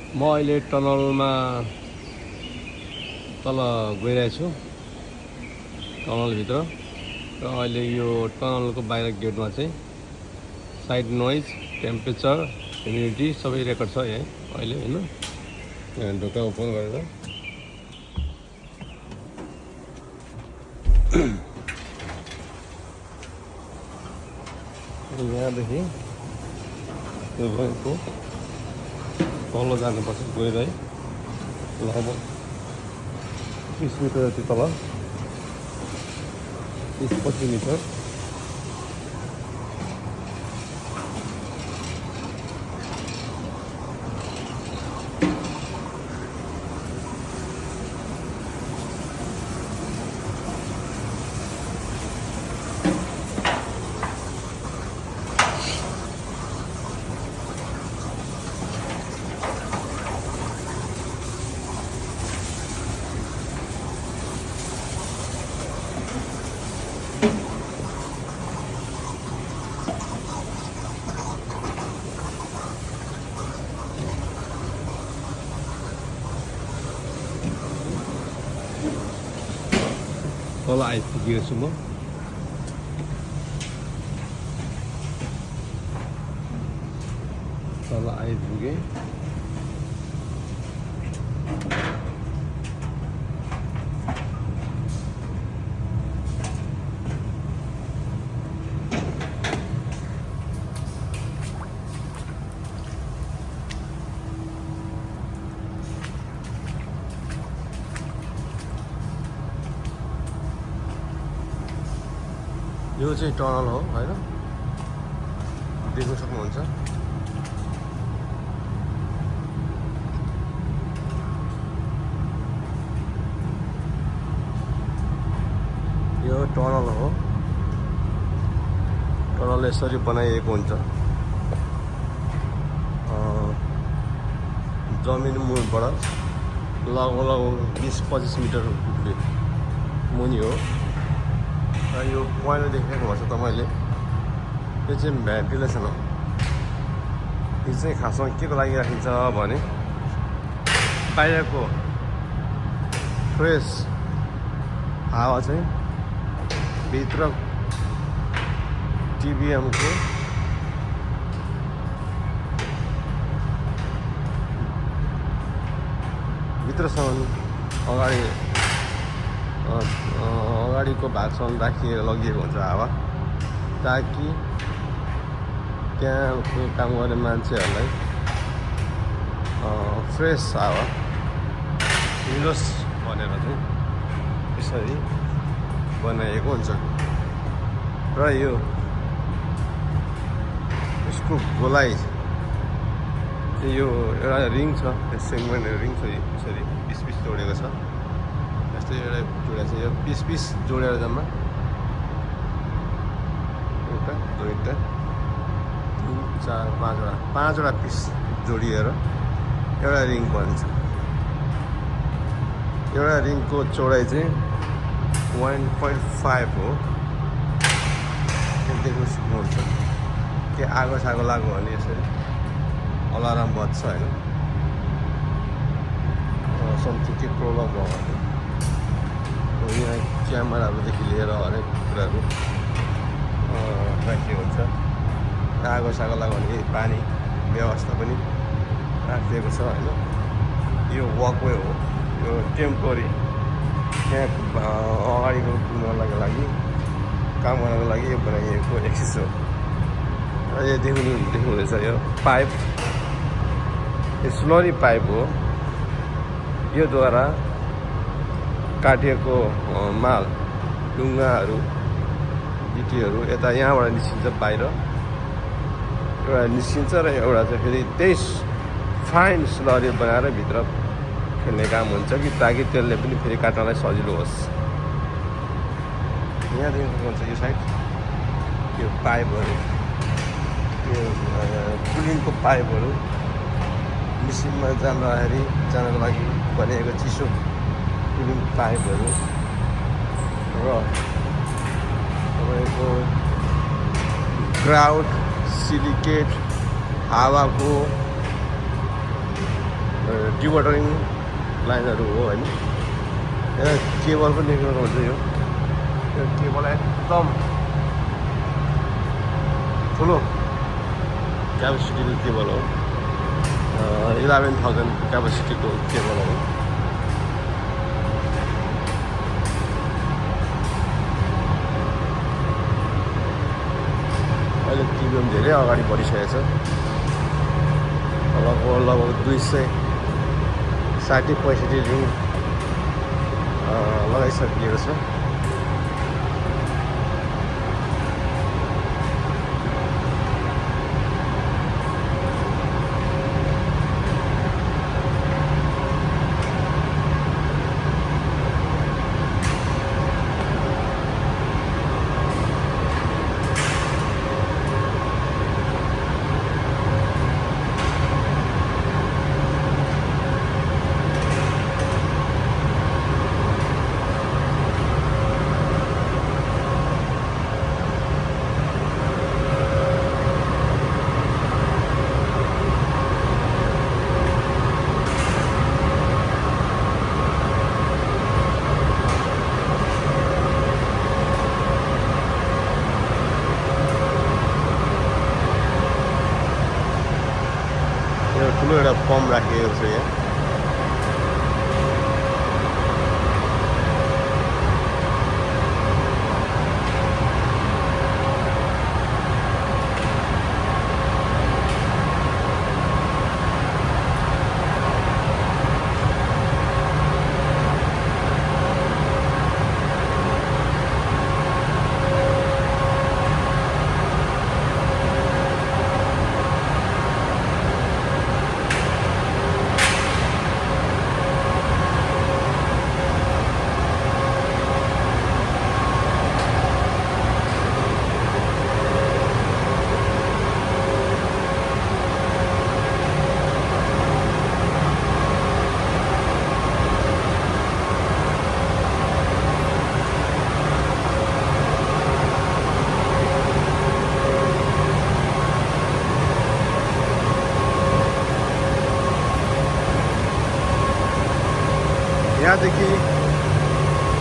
म अहिले टनलमा तल गइरहेको छु टनलभित्र र अहिले यो टनलको बाहिर गेटमा चाहिँ साइड नोइज टेम्परेचर ह्युमिडिटी सबै रेकर्ड छ यहाँ अहिले होइन यहाँ ढोका ओपन गरेर यहाँदेखि त्यो भएको तल जानुपर्छ गएर है लगभग 30 मिटर जति तल 30-25 मिटर तल आइपुगेको छु म तल आइपुगेँ यो चाहिँ टनल हो होइन देख्न सक्नुहुन्छ यो टनल हो टनल यसरी बनाइएको हुन्छ जमिन मुनिबाट लगभग 20-25 मिटर मुनि हो र यो पहिला देखेको भन्छ तपाईँले यो चाहिँ भेन्टिलेसन हो यो चाहिँ खासमा के को लागि राखिन्छ भने बाहिरको फ्रेस हावा चाहिँ भित्र टिबिएमको भित्रसम्म अगाडिको भागसम्म राखिएर लगिएको हुन्छ हावा ताकि त्यहाँको काम गर्ने मान्छेहरूलाई फ्रेस हावा मिलोस् भनेर चाहिँ यसरी बनाइएको हुन्छ र यो यसको गोलाइ यो एउटा रिङ छ सेगमेन्ट रिङ छ यसरी 20 जोडेको छ यस्तै एउटा जोडेको छ यो 20 जोडेर जम्मा एउटा दुईवटा 3, 4, 5वटा पिस जोडिएर एउटा रिङ बन्छ एउटा रिङको चौडाइ चाहिँ 1.5 हो देख्न सक्नुहुन्छ के आगो सागो लाग्यो भने यसरी अलार्म बज्छ होइन समथिङ के प्रब्लम भयो भने यहाँ क्यामेराहरूदेखि लिएर हरेक कुराहरू राखिएको हुन्छ आगो सागो लाग्यो भने पानी व्यवस्था पनि राखिएको छ होइन यो वकवे हो यो टेम्पोरी यहाँ अगाडिको कुद्नको लागि काम गर्नको लागि यो बनाइएको एक्सिस हो र यो देख्नुहुँदैछ यो पाइप यो स्लरी पाइप हो यो द्वारा काटिएको माल ढुङ्गाहरू गिटीहरू यता यहाँबाट निस्किन्छ बाहिर एउटा निस्किन्छ र एउटा चाहिँ फेरि त्यही फाइन स्लरी बनाएर भित्र खेल्ने काम हुन्छ कि ताकि त्यसले पनि फेरि काट्नलाई सजिलो होस् यहाँ देख्नुहुन्छ यो साइड यो पाइपहरू यो कुलिङको पाइपहरू मिसिनमा जानको लागि बनिएको चिसो कुलिङ पाइपहरू र तपाईँको ग्राउट सिलिकेट हावाको डिवाटरिङ लाइनहरू हो होइन। यहाँ केबल पनि देख्नुको हुन्छ। यो केबल एकदम ठुलो क्यापेसिटीको केबल हो। 11,000 क्यापेसिटीको केबल हो। अहिले टिबिएम धेरै अगाडि बढिसकेको छ। लगभग 260-65 रिङ लगाइसकिएको छ। ठुलो एउटा पम्प राखिएको छ यहाँ। यहाँदेखि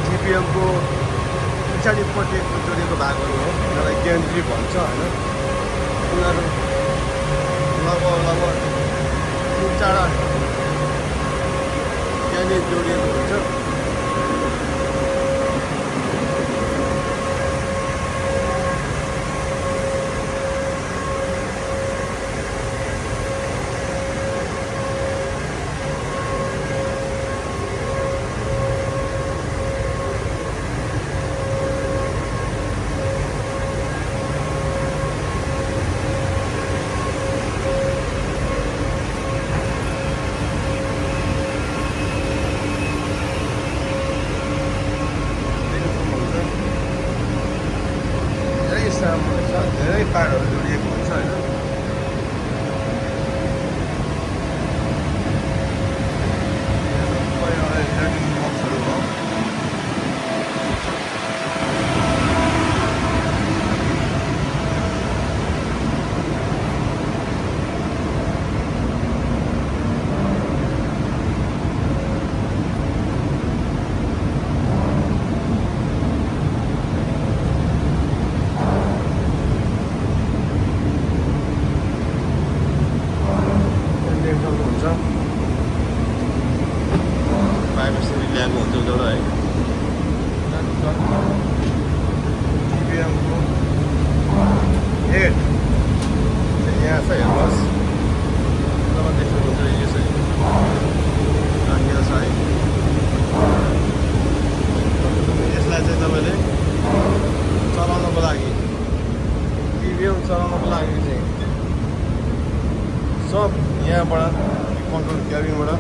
टिबिएमको पछाडिपट्टि जोडिएको भागहरू हो। यिनीहरूलाई गेन्ट्री भन्छ होइन। यिनीहरू लगभग 3-4 यहाँनिर जोडिएको हुन्छ। धेरै पार्टहरू जोडिएको हुन्छ होइन। बक्सहरू हो। ल्याएको हुन्छ उनीहरू है। टिबिएमको हेड यहाँ छ हेर्नुहोस्। तपाईँ देख्नुहुन्छ यसरी राखिएको छ है। यसलाई चाहिँ तपाईँले चलाउनको लागि टिबिएम चलाउनको लागि चाहिँ सब यहाँबाट कन्ट्रोल क्याबिनबाट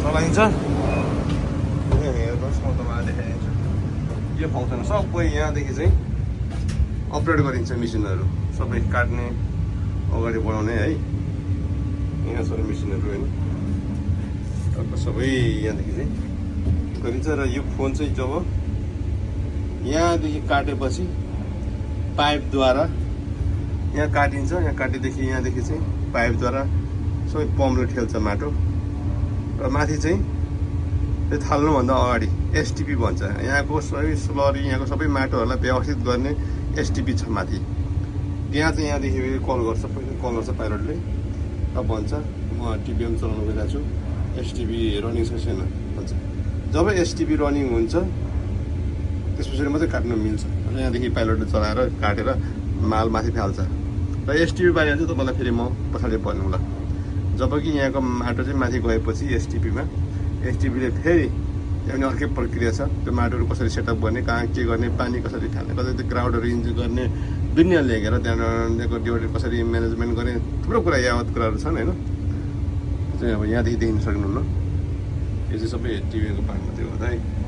चलाइन्छ। हेर्नुहोस् म तपाईँलाई देखाइदिन्छु। यो फङ्सन सबै यहाँदेखि चाहिँ अपरेट गरिन्छ। मेसिनहरू सबै काट्ने अगाडि बढाउने है। यहाँ छ मेसिनहरू होइन। सबै यहाँदेखि चाहिँ गरिन्छ। र यो फोन चाहिँ जब यहाँदेखि काटेपछि पाइपद्वारा यहाँ काटिन्छ। यहाँ काटेदेखि यहाँदेखि चाहिँ पाइपद्वारा सबै पम्पले ठेल्छ माटो र माथि चाहिँ त्यो थाल्नुभन्दा अगाडि एसटिपी भन्छ। यहाँको सबै स्लरी यहाँको सबै माटोहरूलाई व्यवस्थित गर्ने एसटिपी छ माथि। त्यहाँ चाहिँ यहाँदेखि कल गर्छ, पहिला कल गर्छ पाइलटले, अब भन्छ म टिबिएम चलाउनु गइरहेको छु, एसटिपी रनिङ छ छैन भन्छ। जब एसटिपी रनिङ हुन्छ त्यसपछि मात्रै काट्नु मिल्छ। र यहाँदेखि पाइलटले चलाएर काटेर माल माथि फाल्छ। र एसटिपी बारेमा चाहिँ तपाईँलाई फेरि म पछाडि भन्नुला। जब कि यहाँको माटो चाहिँ माथि गएपछि एसटिपीमा एसटिपीले फेरि यहाँ पनि अर्कै प्रक्रिया छ। त्यो माटोहरू कसरी सेटअप गर्ने, कहाँ के गर्ने, पानी कसरी खाने, कसरी त्यो ग्राउन्डहरू इन्जोय गर्ने, दुनियाँ लिएर त्यहाँको डिभोटेड कसरी म्यानेजमेन्ट गर्ने, थुप्रो कुरा यावत कुराहरू छन् होइन। चाहिँ अब यहाँदेखि देख्न सक्नुहुन्न, यो चाहिँ सबै टिभीको पार्ट मात्रै हो है।